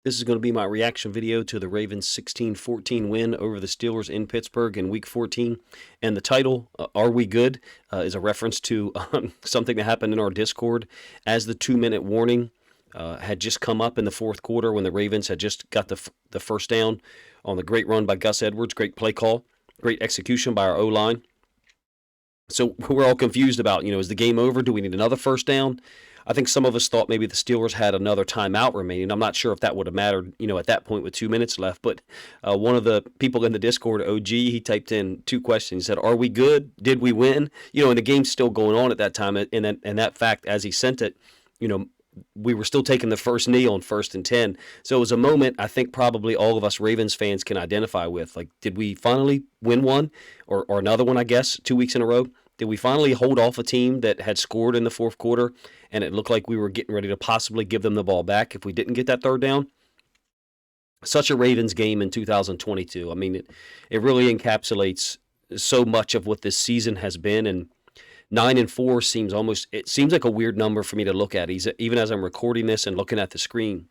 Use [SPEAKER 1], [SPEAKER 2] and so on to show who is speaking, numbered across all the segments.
[SPEAKER 1] This is going to be my reaction video to the Ravens' 16-14 win over the Steelers in Pittsburgh in Week 14. And the title, Are We Good?, is a reference to something that happened in our Discord as the 2-minute warning had just come up in the fourth quarter when the Ravens had just got the first down on the great run by Gus Edwards, great play call, great execution by our O-line. So we're all confused about, is the game over? Do we need another first down? I think some of us thought maybe the Steelers had another timeout remaining. I'm not sure if that would have mattered, at that point with 2 minutes left. But one of the people in the Discord, OG, he typed in two questions. He said, "Are we good? Did we win?" And the game's still going on at that time. And that fact, as he sent it, we were still taking the first knee on 1st and 10. So it was a moment I think probably all of us Ravens fans can identify with. Like, did we finally win one or another one, I guess, 2 weeks in a row? Did we finally hold off a team that had scored in the fourth quarter and it looked like we were getting ready to possibly give them the ball back if we didn't get that third down? Such a Ravens game in 2022. I mean, it really encapsulates so much of what this season has been, and 9-4 seems like a weird number for me to look at, even as I'm recording this and looking at the screen.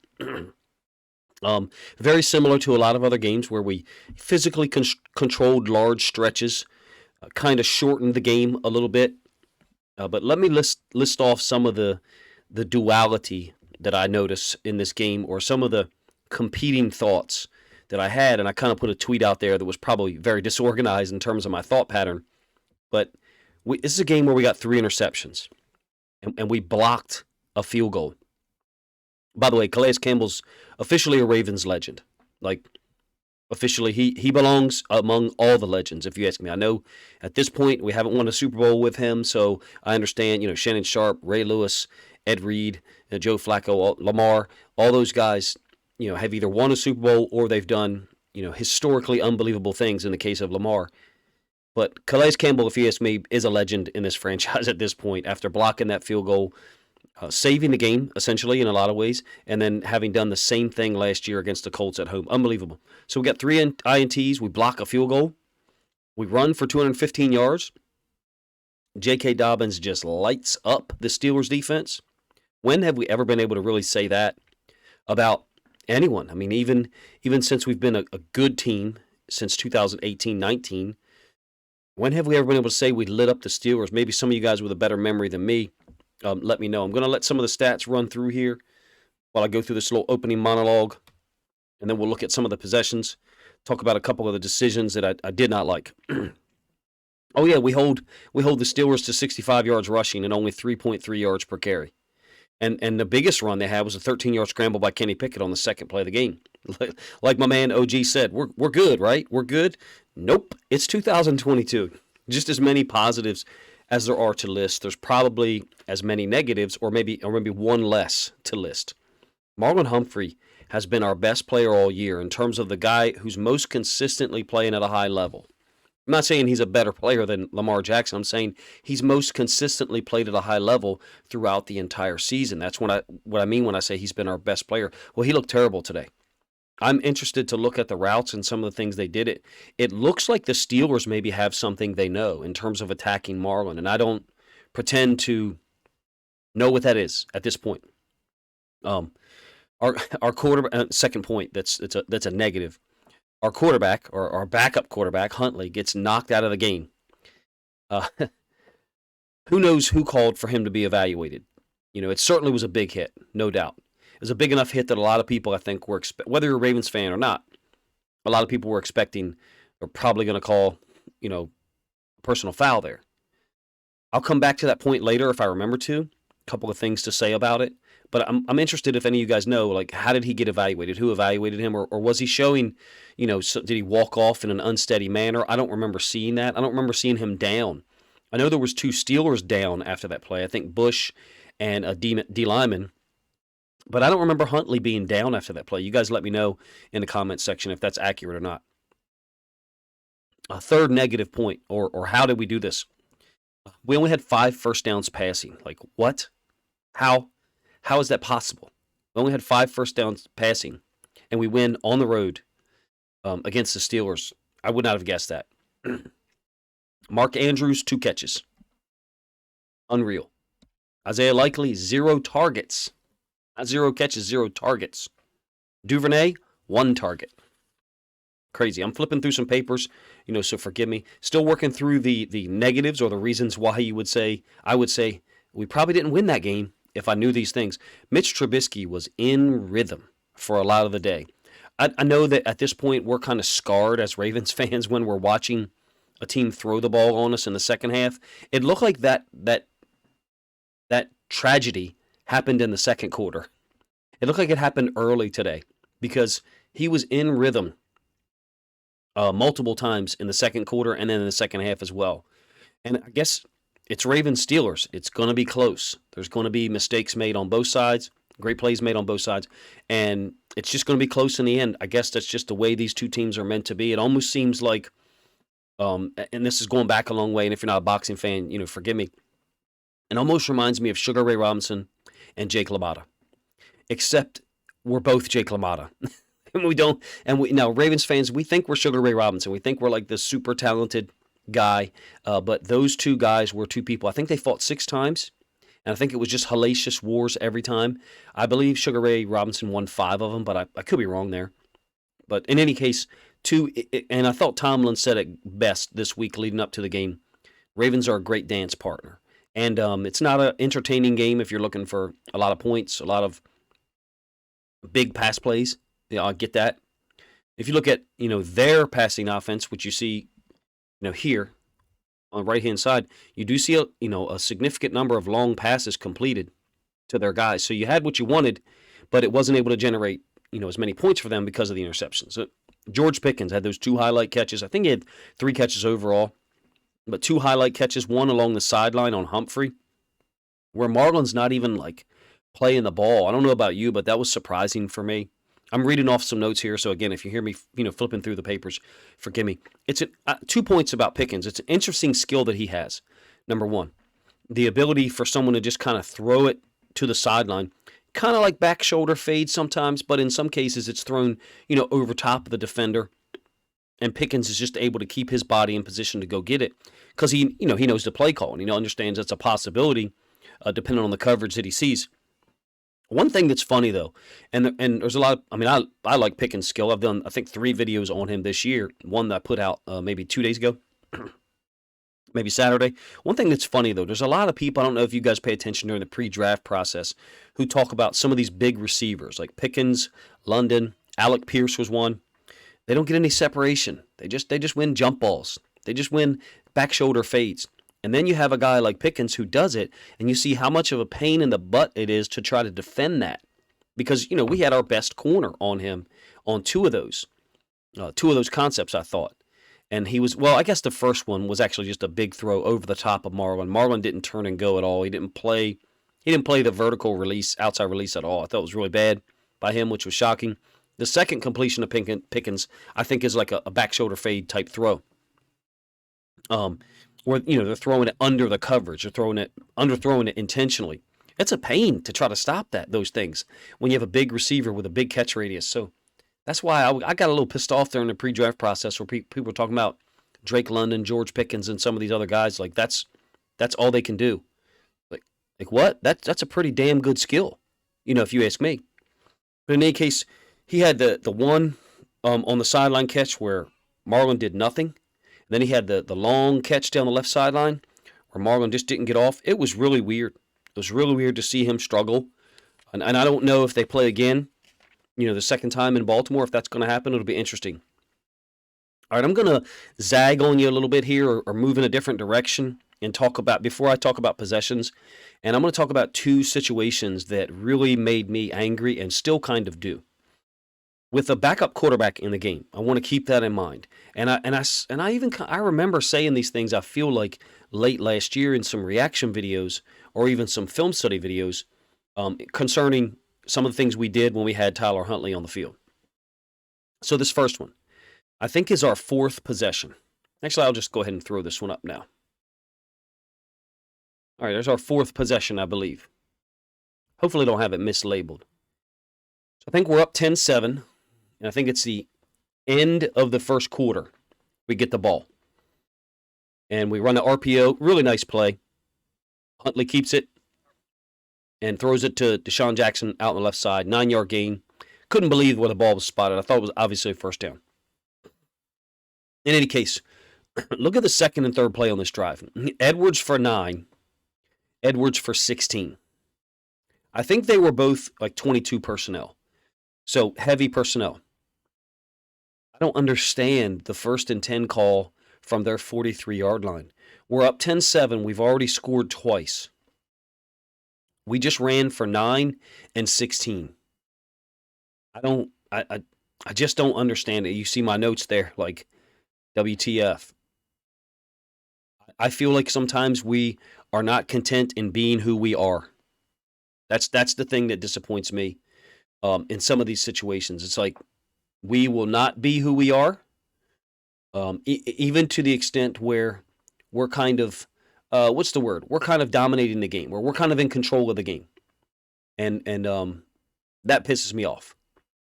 [SPEAKER 1] Very similar to a lot of other games where we physically controlled large stretches, kind of shortened the game a little bit. But let me list off some of the duality that I noticed in this game, or some of the competing thoughts that I had. And I kind of put a tweet out there that was probably very disorganized in terms of my thought pattern. But this is a game where we got 3 interceptions, and we blocked a field goal. By the way, Calais Campbell's officially a Ravens legend. Like, officially, he belongs among all the legends, if you ask me. I know at this point we haven't won a Super Bowl with him, so I understand, Shannon Sharpe, Ray Lewis, Ed Reed, Joe Flacco, Lamar, all those guys, have either won a Super Bowl or they've done, historically unbelievable things in the case of Lamar. But Calais Campbell, if you ask me, is a legend in this franchise at this point after blocking that field goal, saving the game, essentially, in a lot of ways, and then having done the same thing last year against the Colts at home. Unbelievable. So we got 3 INTs. We block a field goal. We run for 215 yards. J.K. Dobbins just lights up the Steelers' defense. When have we ever been able to really say that about anyone? I mean, even since we've been a good team since 2018-19, when have we ever been able to say we lit up the Steelers? Maybe some of you guys with a better memory than me, let me know. I'm going to let some of the stats run through here while I go through this little opening monologue, and then we'll look at some of the possessions, talk about a couple of the decisions that I did not like. Oh, yeah, we hold the Steelers to 65 yards rushing and only 3.3 yards per carry. And the biggest run they had was a 13-yard scramble by Kenny Pickett on the second play of the game. Like my man OG said, we're good, right? We're good? Nope. It's 2022. Just as many positives as there are to list. There's probably as many negatives, or maybe one less to list. Marlon Humphrey has been our best player all year in terms of the guy who's most consistently playing at a high level. I'm not saying he's a better player than Lamar Jackson. I'm saying he's most consistently played at a high level throughout the entire season. That's what I mean when I say he's been our best player. Well, he looked terrible today. I'm interested to look at the routes and some of the things they did. It looks like the Steelers maybe have something they know in terms of attacking Marlon, and I don't pretend to know what that is at this point. Our quarterback, second point, that's a negative. Our quarterback, or our backup quarterback, Huntley, gets knocked out of the game. Who knows who called for him to be evaluated? It certainly was a big hit, no doubt. It was a big enough hit that a lot of people, I think, were whether you're a Ravens fan or not, a lot of people were expecting, or probably going to call, a personal foul there. I'll come back to that point later if I remember to. A couple of things to say about it. But I'm interested if any of you guys know, like, how did he get evaluated? Who evaluated him? Or was he showing, did he walk off in an unsteady manner? I don't remember seeing that. I don't remember seeing him down. I know there was 2 Steelers down after that play. I think Bush and a D lineman. But I don't remember Huntley being down after that play. You guys let me know in the comments section if that's accurate or not. A third negative point, or how did we do this? We only had 5 first downs passing. Like, what? How is that possible? We only had 5 first downs passing, and we win on the road against the Steelers. I would not have guessed that. Mark Andrews, 2 catches. Unreal. Isaiah Likely, 0 targets. Not 0 catches, 0 targets. Duvernay, 1 target. Crazy. I'm flipping through some papers, so forgive me. Still working through the negatives or the reasons why I would say we probably didn't win that game if I knew these things. Mitch Trubisky was in rhythm for a lot of the day. I know that at this point we're kind of scarred as Ravens fans when we're watching a team throw the ball on us in the second half. It looked like that tragedy happened in the second quarter. It looked like it happened early today because he was in rhythm multiple times in the second quarter and then in the second half as well. And I guess it's Ravens Steelers. It's going to be close. There's going to be mistakes made on both sides, great plays made on both sides, and it's just going to be close in the end. I guess that's just the way these two teams are meant to be. It almost seems like, and this is going back a long way, and if you're not a boxing fan, forgive me. It almost reminds me of Sugar Ray Robinson and Jake LaMotta, except we're both Jake LaMotta. Now Ravens fans, we think we're Sugar Ray Robinson. We think we're like this super talented guy, but those two guys were two people. I think they fought 6 times, and I think it was just hellacious wars every time. I believe Sugar Ray Robinson won 5 of them, but I could be wrong there. But in any case, and I thought Tomlin said it best this week leading up to the game, Ravens are a great dance partner. And it's not an entertaining game if you're looking for a lot of points, a lot of big pass plays. I get that. If you look at, their passing offense, which you see, here on the right-hand side, you do see a significant number of long passes completed to their guys. So you had what you wanted, but it wasn't able to generate, as many points for them because of the interceptions. So George Pickens had those 2 highlight catches. I think he had 3 catches overall, but 2 highlight catches, one along the sideline on Humphrey, where Marlon's not even playing the ball. I don't know about you, but that was surprising for me. I'm reading off some notes here, so again, if you hear me, flipping through the papers, forgive me. It's 2 points about Pickens. It's an interesting skill that he has. Number 1, the ability for someone to just kind of throw it to the sideline, kind of like back shoulder fade sometimes, but in some cases it's thrown, over top of the defender, and Pickens is just able to keep his body in position to go get it because he knows the play call and he understands that's a possibility depending on the coverage that he sees. One thing that's funny, though, and there's a lot of, I like Pickens' skill. I've done, I think, 3 videos on him this year. One that I put out maybe 2 days ago, maybe Saturday. One thing that's funny, though, there's a lot of people, I don't know if you guys pay attention during the pre-draft process, who talk about some of these big receivers, like Pickens, London, Alec Pierce was one. They don't get any separation. They just win jump balls. They just win back shoulder fades. And then you have a guy like Pickens who does it, and you see how much of a pain in the butt it is to try to defend that. Because, we had our best corner on him on 2 of those concepts, I thought. And he was, I guess the first one was actually just a big throw over the top of Marlon. Marlon didn't turn and go at all. He didn't play the vertical release, outside release at all. I thought it was really bad by him, which was shocking. The second completion of Pickens, I think, is like a back shoulder fade type throw. Where they're throwing it under the coverage, they're underthrowing it intentionally. It's a pain to try to stop those things when you have a big receiver with a big catch radius. So that's why I got a little pissed off there in the pre-draft process where people were talking about Drake London, George Pickens, and some of these other guys. Like that's all they can do. Like what? That's a pretty damn good skill, if you ask me. But in any case, he had the one on the sideline catch where Marlon did nothing. Then he had the long catch down the left sideline where Marlon just didn't get off. It was really weird. It was really weird to see him struggle. And I don't know if they play again, the second time in Baltimore. If that's going to happen, it'll be interesting. All right, I'm going to zag on you a little bit here or move in a different direction and before I talk about possessions, and I'm going to talk about 2 situations that really made me angry and still kind of do. With a backup quarterback in the game, I want to keep that in mind. And I remember saying these things, I feel like, late last year in some reaction videos or even some film study videos concerning some of the things we did when we had Tyler Huntley on the field. So this first one, I think, is our 4th possession. Actually, I'll just go ahead and throw this one up now. All right, there's our 4th possession, I believe. Hopefully I don't have it mislabeled. So I think we're up 10-7. And I think it's the end of the first quarter. We get the ball. And we run the RPO. Really nice play. Huntley keeps it and throws it to Deshaun Jackson out on the left side. 9-yard gain. couldn't believe where the ball was spotted. I thought it was obviously a first down. In any case, look at the second and third play on this drive. Edwards for 9, Edwards for 16. I think they were both like 22 personnel. So heavy personnel. I don't understand the 1st and 10 call from their 43-yard line. We're up 10-7. We've already scored twice. We just ran for 9 and 16. I just don't understand it. You see my notes there, like WTF. I feel like sometimes we are not content in being who we are. That's the thing that disappoints me in some of these situations. It's like we will not be who we are, even to the extent where we're kind of, what's the word? We're kind of dominating the game, where we're kind of in control of the game. And that pisses me off.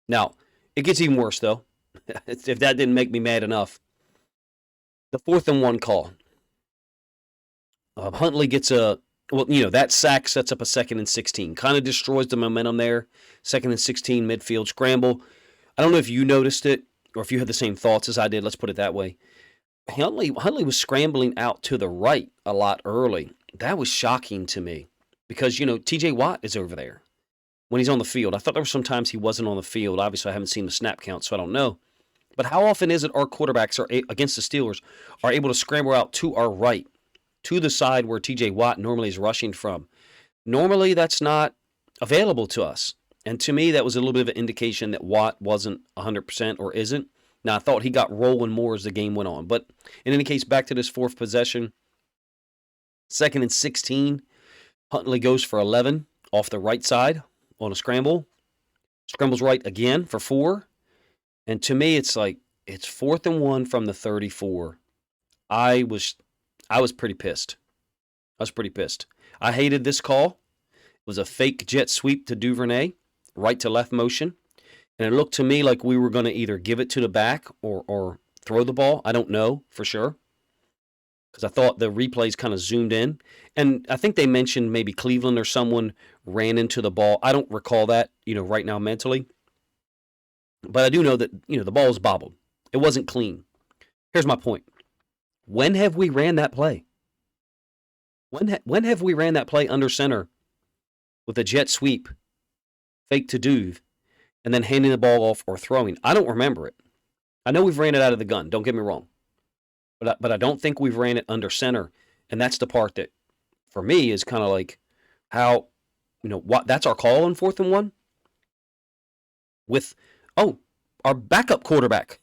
[SPEAKER 1] Now, it gets even worse, though. If that didn't make me mad enough. The 4th and 1 call. Huntley gets that sack sets up a 2nd and 16. Kind of destroys the momentum there. 2nd and 16, midfield scramble. I don't know if you noticed it or if you had the same thoughts as I did. Let's put it that way. Huntley was scrambling out to the right a lot early. That was shocking to me because, TJ Watt is over there when he's on the field. I thought there were some times he wasn't on the field. Obviously, I haven't seen the snap count, so I don't know. But how often is it our quarterbacks are against the Steelers are able to scramble out to our right, to the side where TJ Watt normally is rushing from? Normally, that's not available to us. And to me, that was a little bit of an indication that Watt wasn't 100% or isn't. Now, I thought he got rolling more as the game went on. But in any case, back to this 4th possession. 2nd and 16. Huntley goes for 11 off the right side on a scramble. Scrambles right again for 4. And to me, it's like, it's 4th and 1 from the 34. I was pretty pissed. I hated this call. It was a fake jet sweep to Duvernay, right to left motion. And it looked to me like we were going to either give it to the back or throw the ball. I don't know for sure because I thought the replays kind of zoomed in. And I think they mentioned maybe Cleveland or someone ran into the ball. I don't recall that, right now mentally. But I do know that, the ball was bobbled. It wasn't clean. Here's my point. When have we ran that play? When have we ran that play under center with a jet sweep, fake to Duve, and then handing the ball off or throwing? I don't remember it. I know we've ran it out of the gun. Don't get me wrong. But I don't think we've ran it under center. And that's the part that, for me, is kind of like how, that's our call on 4th and 1? With, our backup quarterback.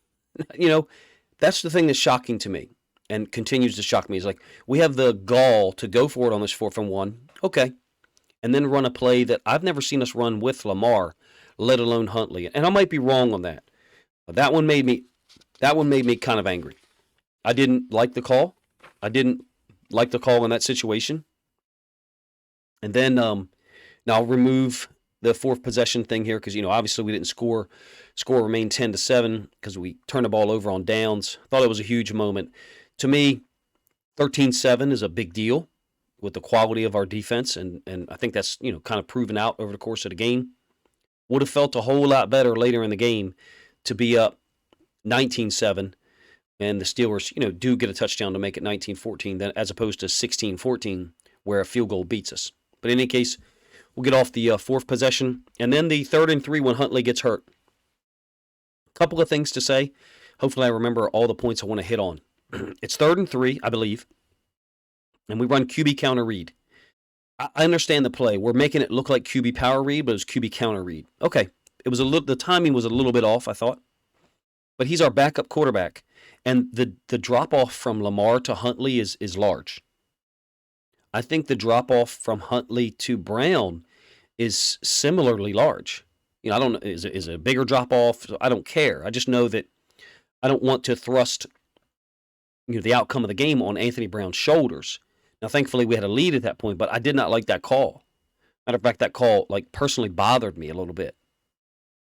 [SPEAKER 1] That's the thing that's shocking to me and continues to shock me. Is like, we have the gall to go for it on this 4th and 1. Okay. And then run a play that I've never seen us run with Lamar, let alone Huntley. And I might be wrong on that. But that one made me kind of angry. I didn't like the call. I didn't like the call in that situation. And then now I'll remove the 4th possession thing here because, obviously we didn't score. Score remained 10-7 because we turned the ball over on downs. Thought it was a huge moment. To me, 13-7 is a big deal with the quality of our defense, and I think that's, kind of proven out over the course of the game. Would have felt a whole lot better later in the game to be up 19-7, and the Steelers, do get a touchdown to make it 19-14 as opposed to 16-14 where a field goal beats us. But in any case, we'll get off the 4th possession, and then the 3rd and 3 when Huntley gets hurt. A couple of things to say. Hopefully I remember all the points I want to hit on. It's 3rd and 3, I believe, and we run QB counter read. I understand the play. We're making it look like QB power read, but it was QB counter read. Okay, it was the timing was a little bit off, I thought, but he's our backup quarterback, and the drop off from Lamar to Huntley is large. I think the drop off from Huntley to Brown is similarly large. I don't know, is it a bigger drop off? I don't care. I just know that I don't want to thrust the outcome of the game on Anthony Brown's shoulders. Now, thankfully, we had a lead at that point, but I did not like that call. Matter of fact, that call personally bothered me a little bit.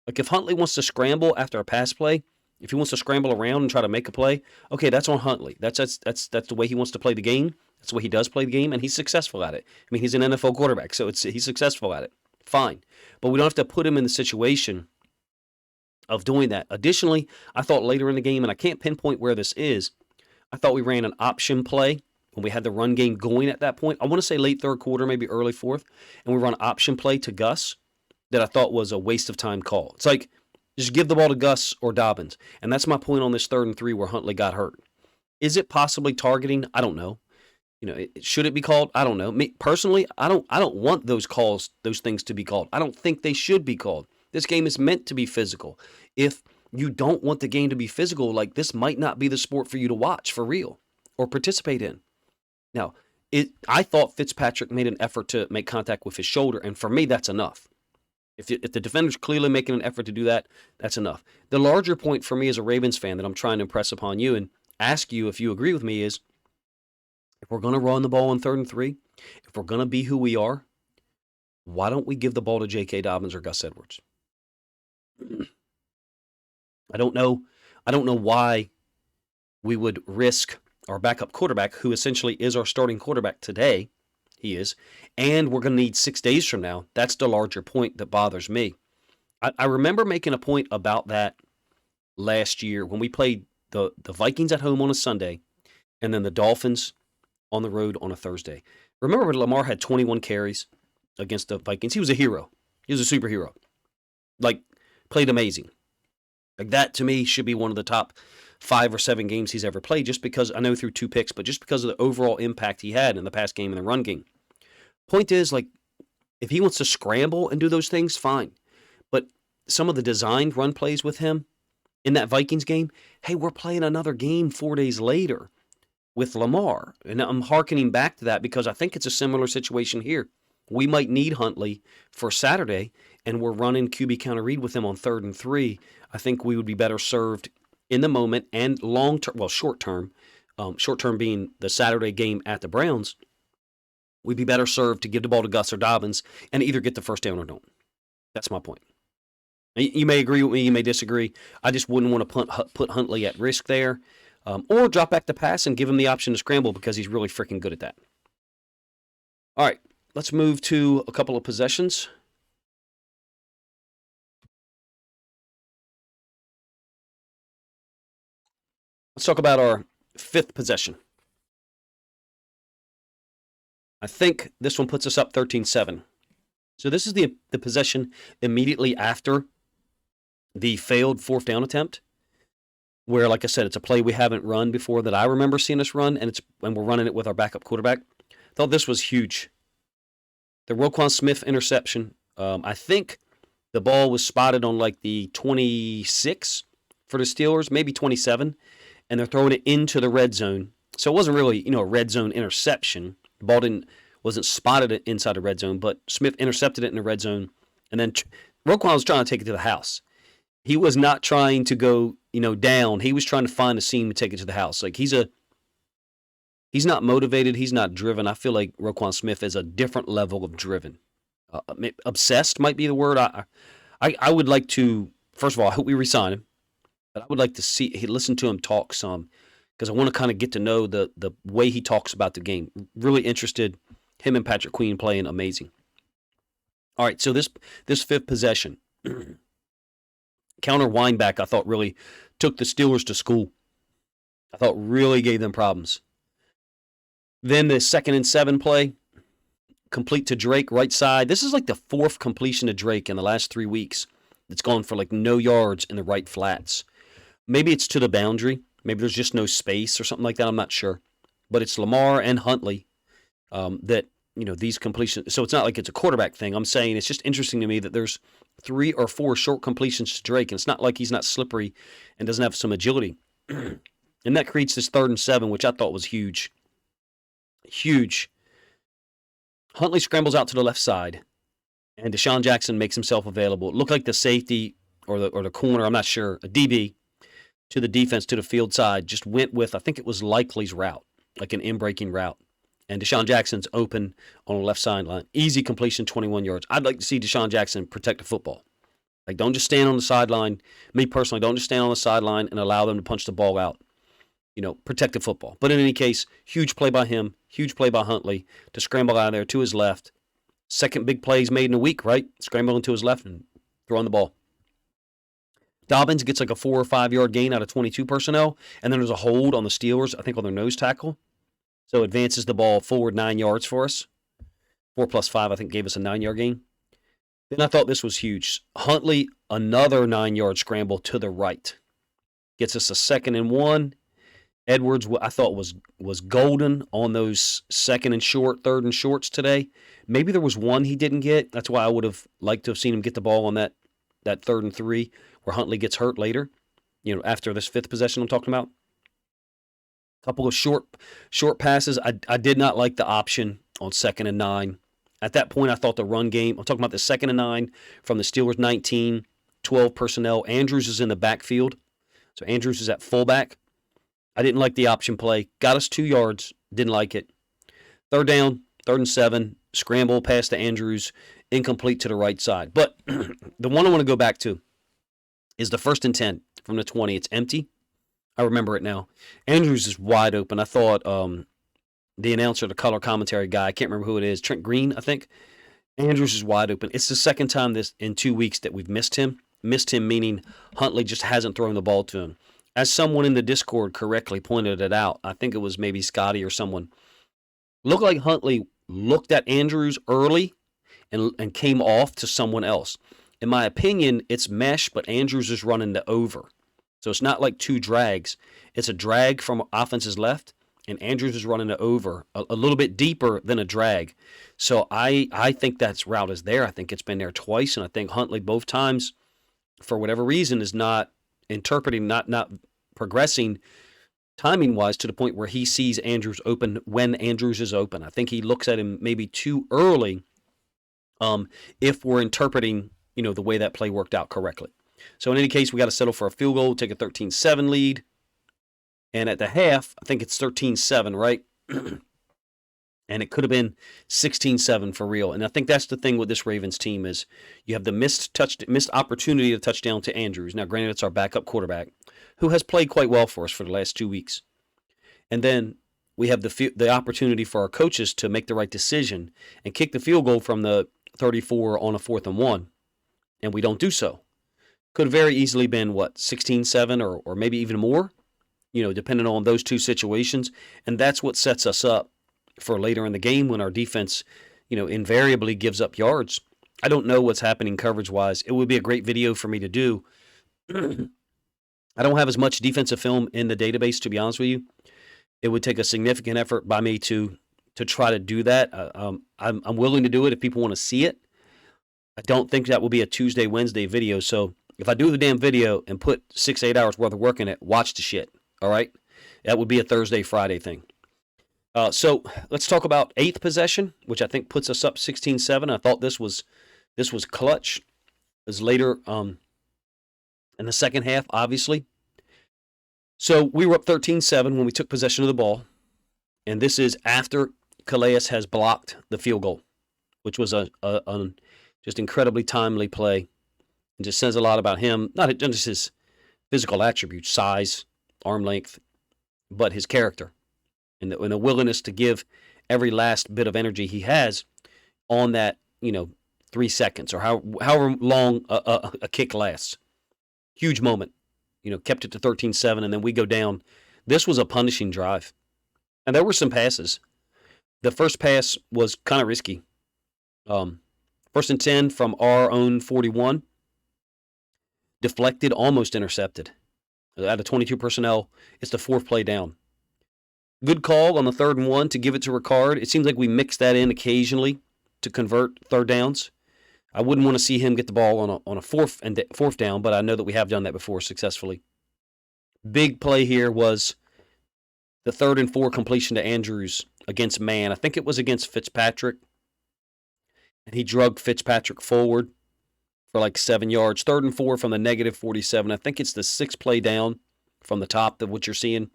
[SPEAKER 1] If Huntley wants to scramble after a pass play, if he wants to scramble around and try to make a play, okay, that's on Huntley. That's the way he wants to play the game. That's the way he does play the game, and he's successful at it. I mean, he's an NFL quarterback, so he's successful at it. Fine. But we don't have to put him in the situation of doing that. Additionally, I thought later in the game, and I can't pinpoint where this is, I thought we ran an option play when we had the run game going at that point. I want to say late third quarter, maybe early fourth, and we run an option play to Gus that I thought was a waste of time call. It's like, just give the ball to Gus or Dobbins. And that's my point on this 3rd and 3 where Huntley got hurt. Is it possibly targeting? I don't know. Should it be called? I don't know. Me personally, I don't want those calls, those things to be called. I don't think they should be called. This game is meant to be physical. If you don't want the game to be physical, like, this might not be the sport for you to watch for real or participate in. Now, I thought Fitzpatrick made an effort to make contact with his shoulder, and for me, that's enough. If the defender's clearly making an effort to do that, that's enough. The larger point for me as a Ravens fan that I'm trying to impress upon you and ask you if you agree with me is, if we're going to run the ball on 3rd and 3, if we're going to be who we are, why don't we give the ball to J.K. Dobbins or Gus Edwards? I don't know why we would risk our backup quarterback, who essentially is our starting quarterback today. He is. And we're going to need 6 days from now. That's the larger point that bothers me. I remember making a point about that last year when we played the Vikings at home on a Sunday and then the Dolphins on the road on a Thursday. Remember when Lamar had 21 carries against the Vikings? He was a hero. He was a superhero. Like, played amazing. Like, that to me should be one of the top 5 or 7 games he's ever played, just because, I know through 2 picks, but just because of the overall impact he had in the pass game and the run game. Point is, like, if he wants to scramble and do those things, fine. But some of the designed run plays with him in that Vikings game, hey, we're playing another game 4 days later with Lamar. And I'm hearkening back to that because I think it's a similar situation here. We might need Huntley for Saturday, and we're running QB counter read with him on 3rd and 3. I think we would be better served in the moment and long-term, well, short-term being the Saturday game at the Browns, we'd be better served to give the ball to Gus or Dobbins and either get the first down or don't. That's my point. You may agree with me, you may disagree. I just wouldn't want to put Huntley at risk there. Or drop back the pass and give him the option to scramble because he's really freaking good at that. All right, let's move to a couple of possessions. Let's talk about our 5th possession. I think this one puts us up 13-7. So this is the possession immediately after the failed 4th down attempt, where, like I said, it's a play we haven't run before that I remember seeing us run, and we're running it with our backup quarterback. Thought this was huge. The Roquan Smith interception. I think the ball was spotted on like the 26 for the Steelers, maybe 27, and they're throwing it into the red zone. So it wasn't really, a red zone interception. The ball wasn't spotted inside the red zone, but Smith intercepted it in the red zone, and then Roquan was trying to take it to the house. He was not trying to go, down. He was trying to find a seam to take it to the house. Like, he's not motivated. He's not driven. I feel like Roquan Smith is a different level of driven. Obsessed might be the word. I would like to, first of all, I hope we re-sign him, but I would like to listen to him talk some, because I want to kind of get to know the way he talks about the game. Really interested. Him and Patrick Queen playing amazing. All right, so this 5th possession. Counter wind-back, I thought, really took the Steelers to school. I thought really gave them problems. Then the 2nd and 7 play, complete to Drake, right side. This is like the 4th completion to Drake in the last 3 weeks. It's gone for like no yards in the right flats. Maybe it's to the boundary. Maybe there's just no space or something like that. I'm not sure. But it's Lamar and Huntley that, these completions. So it's not like it's a quarterback thing. I'm saying it's just interesting to me that there's 3 or 4 short completions to Drake, and it's not like he's not slippery and doesn't have some agility. And that creates this 3rd and 7, which I thought was huge. Huge. Huntley scrambles out to the left side, and Deshaun Jackson makes himself available. It looked like the safety or the corner, I'm not sure, a DB, to the defense, to the field side, just went with, I think it was Likely's route, like an in-breaking route. And Deshaun Jackson's open on the left sideline. Easy completion, 21 yards. I'd like to see Deshaun Jackson protect the football. Like, don't just stand on the sideline. Me personally, don't just stand on the sideline and allow them to punch the ball out. Protect the football. But in any case, huge play by him, huge play by Huntley to scramble out of there to his left. Second big play he's made in a week, right? Scrambling to his left and throwing the ball. Dobbins gets like a 4 or 5 yard gain out of 22 personnel, and then there's a hold on the Steelers, I think on their nose tackle. So advances the ball forward 9 yards for us. 4 plus 5, I think, gave us a 9-yard gain. Then I thought this was huge. Huntley, another 9-yard scramble to the right. Gets us a 2nd and 1. Edwards, I thought, was golden on those 2nd and short, 3rd and shorts today. Maybe there was one he didn't get. That's why I would have liked to have seen him get the ball on that 3rd and 3 where Huntley gets hurt later, after this 5th possession I'm talking about. A couple of short passes. I did not like the option on 2nd and 9. At that point, I thought the run game, I'm talking about the 2nd and 9 from the Steelers 19, 12 personnel. Andrews is in the backfield. So Andrews is at fullback. I didn't like the option play. Got us 2 yards. Didn't like it. 3rd down, 3rd and 7. Scramble pass to Andrews. Incomplete to the right side. But the one I want to go back to is the 1st and 10 from the 20. It's empty. I remember it now. Andrews is wide open. I thought the announcer, the color commentary guy, I can't remember who it is, Trent Green, I think. Andrews is wide open. It's the 2nd time in 2 weeks that we've missed him. Missed him meaning Huntley just hasn't thrown the ball to him. As someone in the Discord correctly pointed it out, I think it was maybe Scotty or someone, looked like Huntley looked at Andrews early and came off to someone else. In my opinion, it's mesh, but Andrews is running the over. So it's not like 2 drags. It's a drag from offense's left, and Andrews is running the over a little bit deeper than a drag. So I think that route is there. I think it's been there twice, and I think Huntley both times, for whatever reason, is not interpreting, not progressing timing-wise to the point where he sees Andrews open when Andrews is open. I think he looks at him maybe too early if we're interpreting, the way that play worked out correctly. So in any case, we got to settle for a field goal, take a 13-7 lead. And at the half, I think it's 13-7, right? And it could have been 16-7 for real. And I think that's the thing with this Ravens team is you have the missed opportunity to touchdown to Andrews. Now, granted, it's our backup quarterback who has played quite well for us for the last 2 weeks. And then we have the opportunity for our coaches to make the right decision and kick the field goal from the 34 on a 4th and 1. And we don't do so. Could have very easily been, 16-7 or maybe even more, depending on those 2 situations. And that's what sets us up for later in the game when our defense, invariably gives up yards. I don't know what's happening coverage-wise. It would be a great video for me to do. I don't have as much defensive film in the database, to be honest with you. It would take a significant effort by me to try to do that. I'm willing to do it if people want to see it. I don't think that will be a Tuesday, Wednesday video. So if I do the damn video and put 6-8 hours worth of work in it, watch the shit. All right? That would be a Thursday, Friday thing. So let's talk about 8th possession, which I think puts us up 16-7. I thought this was clutch. It was later in the second half, obviously. So we were up 13-7 when we took possession of the ball. And this is after Calais has blocked the field goal, which was a just incredibly timely play. It just says a lot about him, not just his physical attributes, size, arm length, but his character and the willingness to give every last bit of energy he has on that, 3 seconds or however long a kick lasts. Huge moment. Kept it to 13-7, and then we go down. This was a punishing drive. And there were some passes. The first pass was kind of risky. 1st and 10 from our own 41. Deflected, almost intercepted. Out of 22 personnel, it's the 4th play down. Good call on the 3rd and 1 to give it to Ricard. It seems like we mix that in occasionally to convert 3rd downs. I wouldn't want to see him get the ball on a 4th down, but I know that we have done that before successfully. Big play here was the 3rd and 4 completion to Andrews against man. I think it was against Fitzpatrick. And he drugged Fitzpatrick forward for like 7 yards. 3rd and 4 from the negative 47. I think it's the 6th play down from the top of what you're seeing.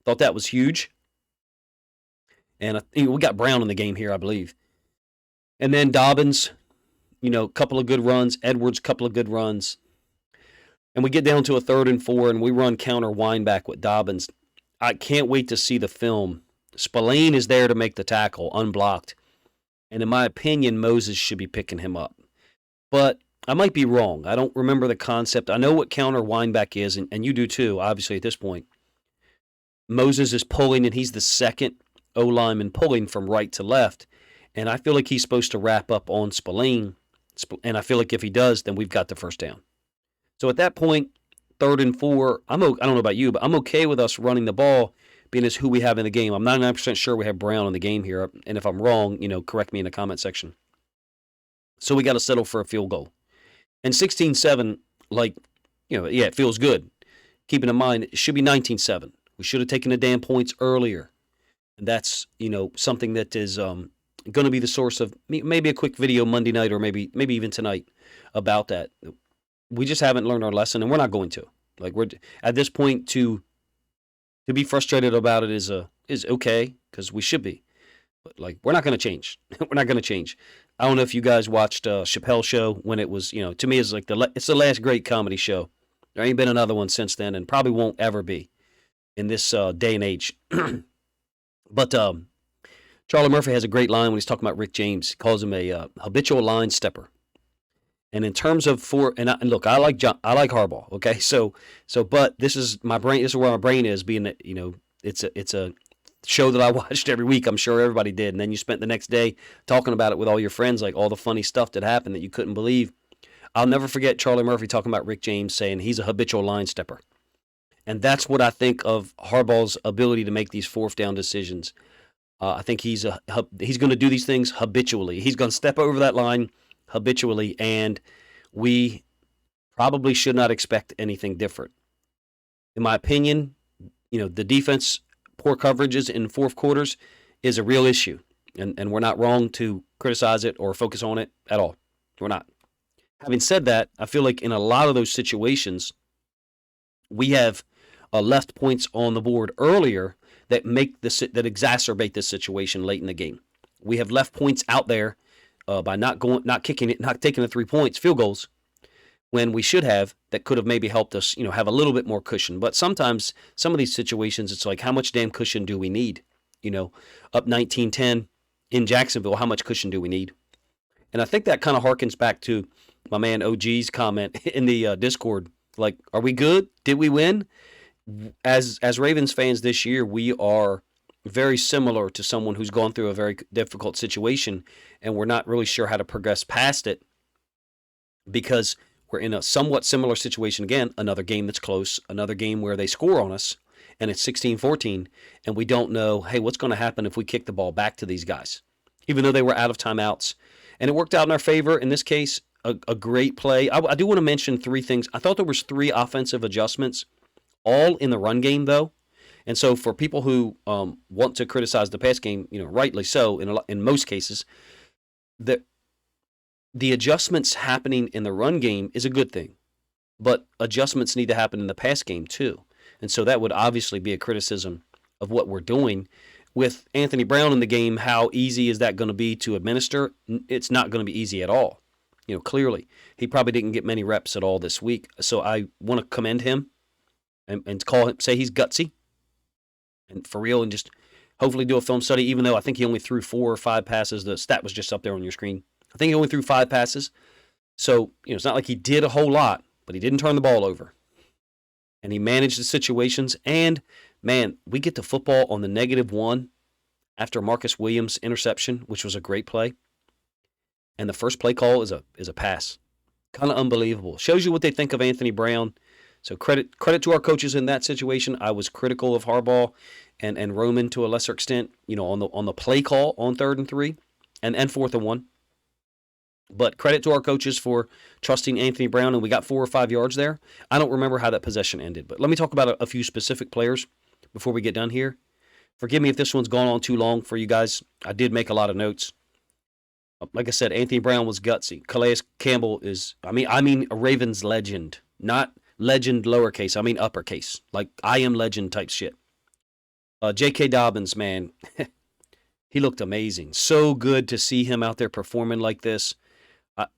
[SPEAKER 1] Thought that was huge. And we got Brown in the game here, I believe. And then Dobbins, couple of good runs. Edwards, couple of good runs. And we get down to a 3rd and 4, and we run counter wind back with Dobbins. I can't wait to see the film. Spillane is there to make the tackle, unblocked. And in my opinion, Moses should be picking him up. But I might be wrong. I don't remember the concept. I know what counter wineback is, and you do too, obviously, at this point. Moses is pulling, and he's the second O lineman pulling from right to left. And I feel like he's supposed to wrap up on Spillane. And I feel like if he does, then we've got the first down. So at that point, 3rd and 4, I don't know about you, but I'm okay with us running the ball, being as who we have in the game. I'm 99% sure we have Brown in the game here. And if I'm wrong, correct me in the comment section. So we got to settle for a field goal. And 16-7, it feels good. Keeping in mind, it should be 19-7. We should have taken the damn points earlier. And that's, something that is going to be the source of maybe a quick video Monday night or maybe even tonight about that. We just haven't learned our lesson, and we're not going to. We're at this point to be frustrated about it is okay, because we should be. But we're not going to change. We're not going to change. I don't know if you guys watched Chappelle's show when it was, to me it's it's the last great comedy show. There ain't been another one since then, and probably won't ever be in this day and age. But Charlie Murphy has a great line when he's talking about Rick James. He calls him a habitual line stepper. And in terms of look, I like Harbaugh. Okay, but this is my brain. This is where my brain is. Being that it's a show that I watched every week. I'm sure everybody did. And then you spent the next day talking about it with all your friends, like all the funny stuff that happened that you couldn't believe. I'll never forget Charlie Murphy talking about Rick James saying he's a habitual line stepper. And that's what I think of Harbaugh's ability to make these fourth down decisions. I think he's going to do these things habitually. He's going to step over that line habitually, and we probably should not expect anything different. In my opinion, the defense, poor coverages in fourth quarters is a real issue, and we're not wrong to criticize it or focus on it at all. We're not. Having said that, I feel like in a lot of those situations, we have left points on the board earlier that exacerbate this situation late in the game. We have left points out there by not taking the 3 points, field goals, when we should have, that could have maybe helped us, have a little bit more cushion. But sometimes some of these situations, it's like, how much damn cushion do we need? Up 19-10 in Jacksonville, how much cushion do we need? And I think that kind of harkens back to my man OG's comment in the Discord. Like, are we good? Did we win? As Ravens fans this year, we are very similar to someone who's gone through a very difficult situation, and we're not really sure how to progress past it because we're in a somewhat similar situation again, another game that's close, another game where they score on us, and it's 16-14, and we don't know, hey, what's going to happen if we kick the ball back to these guys, even though they were out of timeouts. And it worked out in our favor. In this case, a great play. I do want to mention three things. I thought there was 3 offensive adjustments, all in the run game, though. And so for people who want to criticize the pass game, rightly so, in most cases, the adjustments happening in the run game is a good thing. But adjustments need to happen in the pass game, too. And so that would obviously be a criticism of what we're doing. With Anthony Brown in the game, how easy is that going to be to administer? It's not going to be easy at all. Clearly. He probably didn't get many reps at all this week. So I want to commend him and call him, say he's gutsy. And for real, and just hopefully do a film study, even though I think he only threw 4 or 5 passes. The stat was just up there on your screen. I think he only threw 5 passes. So, it's not like he did a whole lot, but he didn't turn the ball over. And he managed the situations. And, man, we get the football on the -1 after Marcus Williams' interception, which was a great play. And the first play call is a pass. Kind of unbelievable. Shows you what they think of Anthony Brown. So credit to our coaches in that situation. I was critical of Harbaugh and Roman to a lesser extent, on the play call on 3rd and 3 and 4th and 1. But credit to our coaches for trusting Anthony Brown, and we got 4 or 5 yards there. I don't remember how that possession ended, but let me talk about a few specific players before we get done here. Forgive me if this one's gone on too long for you guys. I did make a lot of notes. Like I said, Anthony Brown was gutsy. Calais Campbell is, I mean a Ravens legend, not legend lowercase. I mean uppercase, like I am legend type shit. J.K. Dobbins, man, he looked amazing. So good to see him out there performing like this.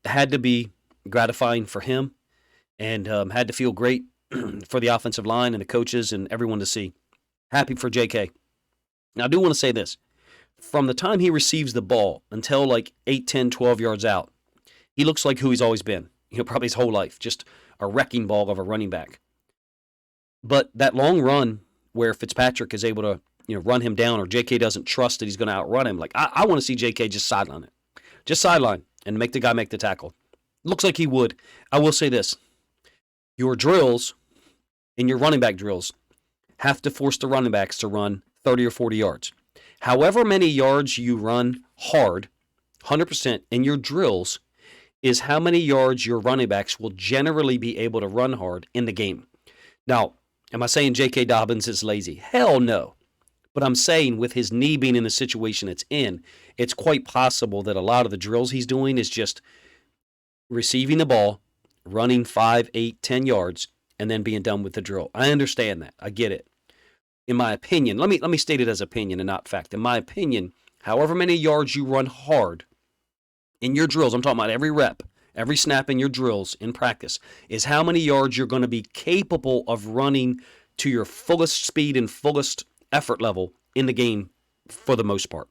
[SPEAKER 1] Had to be gratifying for him, and had to feel great for the offensive line and the coaches and everyone to see. Happy for J.K. Now, I do want to say this. From the time he receives the ball until like 8, 10, 12 yards out, he looks like who he's always been. probably his whole life, just a wrecking ball of a running back. But that long run where Fitzpatrick is able to, run him down, or J.K. doesn't trust that he's going to outrun him. Like, I want to see J.K. just sideline it. Just sideline and make the guy make the tackle. Looks like he would. I will say this. Your drills and your running back drills have to force the running backs to run 30 or 40 yards. However many yards you run hard, 100% in your drills, is how many yards your running backs will generally be able to run hard in the game. Now, am I saying J.K. Dobbins is lazy? Hell no. But I'm saying with his knee being in the situation it's in, it's quite possible that a lot of the drills he's doing is just receiving the ball, running 5, 8, 10 yards, and then being done with the drill. I understand that. I get it. In my opinion, let me state it as opinion and not fact. In my opinion, however many yards you run hard in your drills, I'm talking about every rep, every snap in your drills in practice, is how many yards you're going to be capable of running to your fullest speed and fullest effort level in the game for the most part.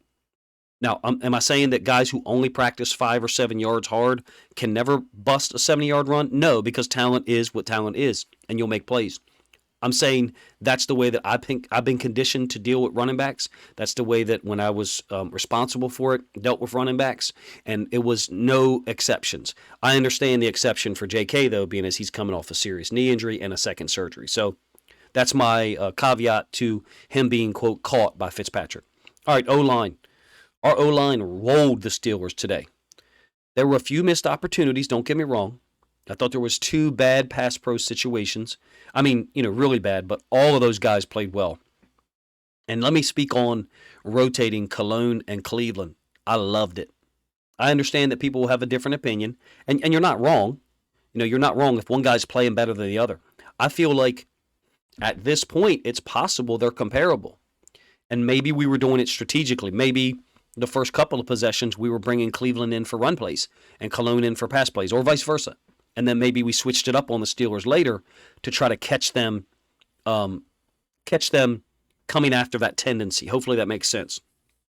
[SPEAKER 1] Now, am I saying that guys who only practice 5 or 7 yards hard can never bust a 70-yard run? No, because talent is what talent is, and you'll make plays. I'm saying that's the way that I think I've been conditioned to deal with running backs. That's the way that when I was responsible for it, dealt with running backs, and it was no exceptions. I understand the exception for J.K., though, being as he's coming off a serious knee injury and a second surgery. So that's my caveat to him being, quote, caught by Fitzpatrick. All right, O-line. Our O-line rolled the Steelers today. There were a few missed opportunities, don't get me wrong. I thought there was 2 bad pass pro situations. I mean, really bad, but all of those guys played well. And let me speak on rotating Cologne and Cleveland. I loved it. I understand that people will have a different opinion, and you're not wrong. You're not wrong if one guy's playing better than the other. I feel like at this point, it's possible they're comparable. And maybe we were doing it strategically. Maybe the first couple of possessions, we were bringing Cleveland in for run plays and Cologne in for pass plays, or vice versa. And then maybe we switched it up on the Steelers later to try to catch them coming after that tendency. Hopefully that makes sense.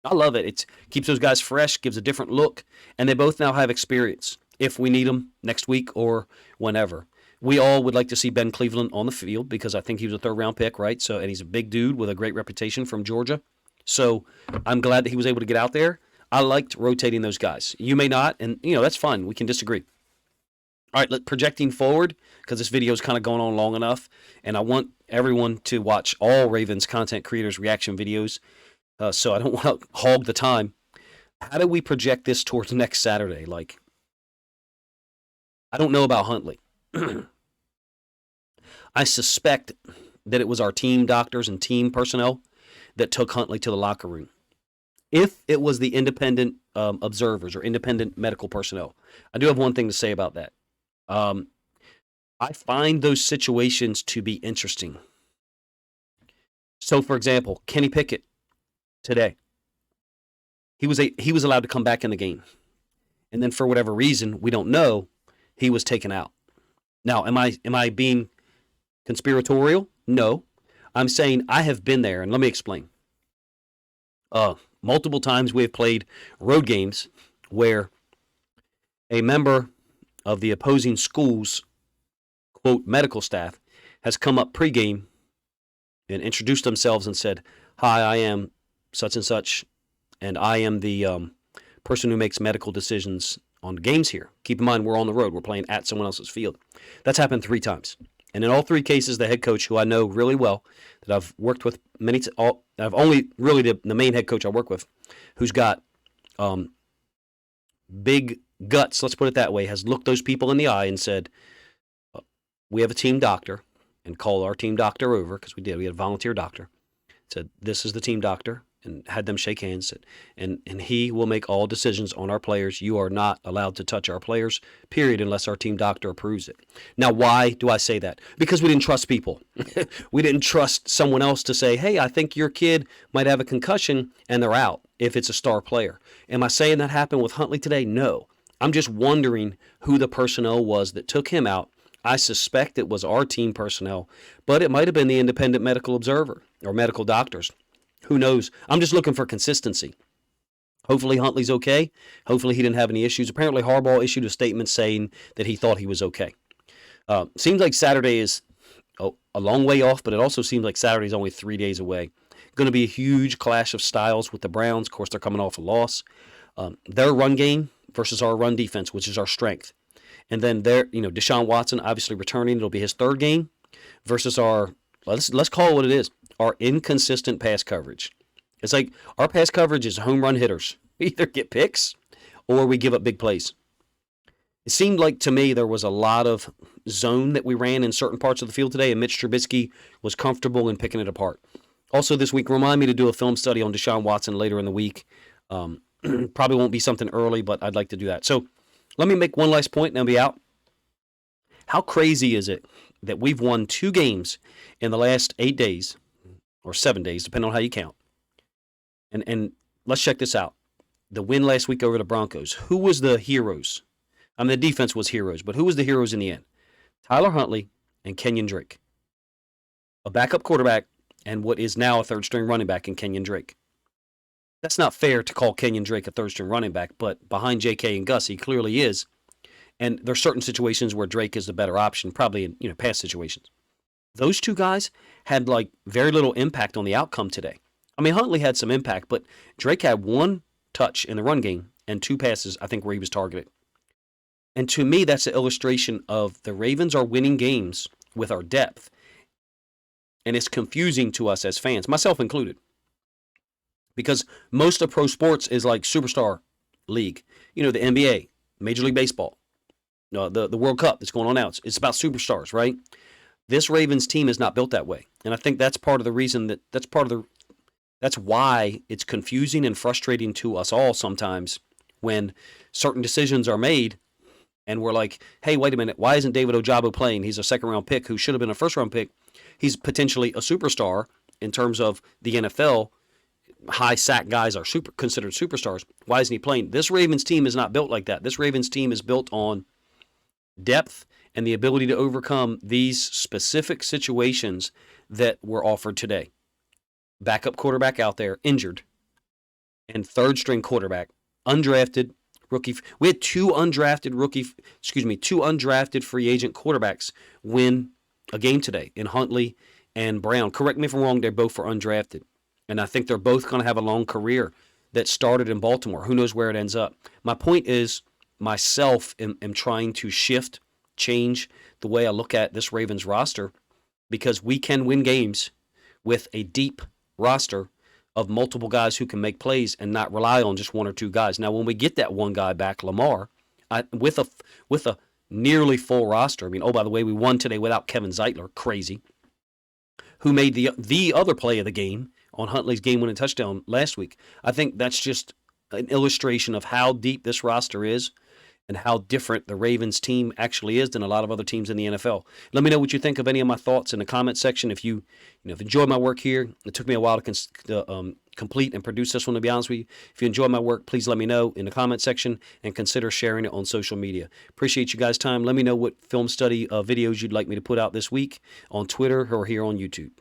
[SPEAKER 1] I love it. It keeps those guys fresh, gives a different look, and they both now have experience if we need them next week or whenever. We all would like to see Ben Cleveland on the field because I think he was a 3rd-round pick, right? So, and he's a big dude with a great reputation from Georgia. So I'm glad that he was able to get out there. I liked rotating those guys. You may not, and that's fine. We can disagree. All right, projecting forward, because this video is kind of going on long enough, and I want everyone to watch all Ravens content creators' reaction videos, so I don't want to hog the time. How do we project this towards next Saturday? Like, I don't know about Huntley. I suspect that it was our team doctors and team personnel that took Huntley to the locker room. If it was the independent observers or independent medical personnel, I do have one thing to say about that. I find those situations to be interesting. So, for example, Kenny Pickett today, he was allowed to come back in the game, and then for whatever reason we don't know, he was taken out. Now, am I being conspiratorial? No. I'm saying I have been there, and let me explain. Multiple times we have played road games where a member of the opposing school's, quote, medical staff has come up pregame and introduced themselves and said, "Hi, I am such and such, and I am the person who makes medical decisions on games here. Keep in mind, we're on the road. We're playing at someone else's field." That's happened 3 times. And in all 3 cases, the head coach, who I know really well, that I've worked with I've only really the main head coach I work with, who's got big guts, let's put it that way, has looked those people in the eye and said, "We have a team doctor," and called our team doctor over, because we had a volunteer doctor, said, "This is the team doctor," and had them shake hands, and he will make all decisions on our players. You are not allowed to touch our players, period, unless our team doctor approves it. Now, why do I say that? Because we didn't trust people. We didn't trust someone else to say, "Hey, I think your kid might have a concussion," and they're out if it's a star player. Am I saying that happened with Huntley today? No. I'm just wondering who the personnel was that took him out. I suspect it was our team personnel, but it might have been the independent medical observer or medical doctors. Who knows? I'm just looking for consistency. Hopefully Huntley's okay. Hopefully he didn't have any issues. Apparently Harbaugh issued a statement saying that he thought he was okay. Seems like Saturday is a long way off, but it also seems like Saturday is only 3 days away. Going to be a huge clash of styles with the Browns. Of course, they're coming off a loss. Their run game versus our run defense, which is our strength. And then Deshaun Watson obviously returning. It'll be his third game versus our, let's call it what it is, our inconsistent pass coverage. It's like our pass coverage is home run hitters. We either get picks or we give up big plays. It seemed like to me there was a lot of zone that we ran in certain parts of the field today, and Mitch Trubisky was comfortable in picking it apart. Also this week, remind me to do a film study on Deshaun Watson later in the week. Probably won't be something early, but I'd like to do that. So let me make one last point and I'll be out. How crazy is it that we've won 2 games in the last 8 days, or 7 days, depending on how you count. And let's check this out. The win last week over the Broncos. Who was the heroes? I mean, the defense was heroes, but who was the heroes in the end? Tyler Huntley and Kenyon Drake. A backup quarterback and what is now a third-string running back in Kenyon Drake. That's not fair to call Kenyon Drake a third-string running back, but behind J.K. and Gus, he clearly is. And there's certain situations where Drake is the better option, probably in past situations. Those 2 guys had very little impact on the outcome today. I mean, Huntley had some impact, but Drake had 1 touch in the run game and 2 passes, I think, where he was targeted. And to me, that's an illustration of the Ravens are winning games with our depth. And it's confusing to us as fans, myself included. Because most of pro sports is like superstar league. The NBA, Major League Baseball, the World Cup that's going on now. It's about superstars, right? This Ravens team is not built that way. And I think that's part of the reason that's why it's confusing and frustrating to us all sometimes when certain decisions are made and we're like, hey, wait a minute, why isn't David Ojabo playing? He's a second-round pick who should have been a first-round pick. He's potentially a superstar in terms of the NFL. High sack guys are considered superstars. Why isn't he playing? This Ravens team is not built like that. This Ravens team is built on depth and the ability to overcome these specific situations that were offered today. Backup quarterback out there, injured, and third-string quarterback, undrafted rookie. We had 2 undrafted free agent quarterbacks win a game today in Huntley and Brown. Correct me if I'm wrong, they both were undrafted. And I think they're both going to have a long career that started in Baltimore. Who knows where it ends up? My point is, myself am trying to change the way I look at this Ravens roster, because we can win games with a deep roster of multiple guys who can make plays and not rely on just 1 or 2 guys. Now, when we get that one guy back, Lamar, with a nearly full roster. I mean, oh, by the way, we won today without Kevin Zeitler, crazy, who made the other play of the game on Huntley's game-winning touchdown last week. I think that's just an illustration of how deep this roster is and how different the Ravens team actually is than a lot of other teams in the NFL. Let me know what you think of any of my thoughts in the comment section. If you enjoyed my work here, it took me a while to complete and produce this one, to be honest with you. If you enjoy my work, please let me know in the comment section and consider sharing it on social media. Appreciate you guys' time. Let me know what film study videos you'd like me to put out this week on Twitter or here on YouTube.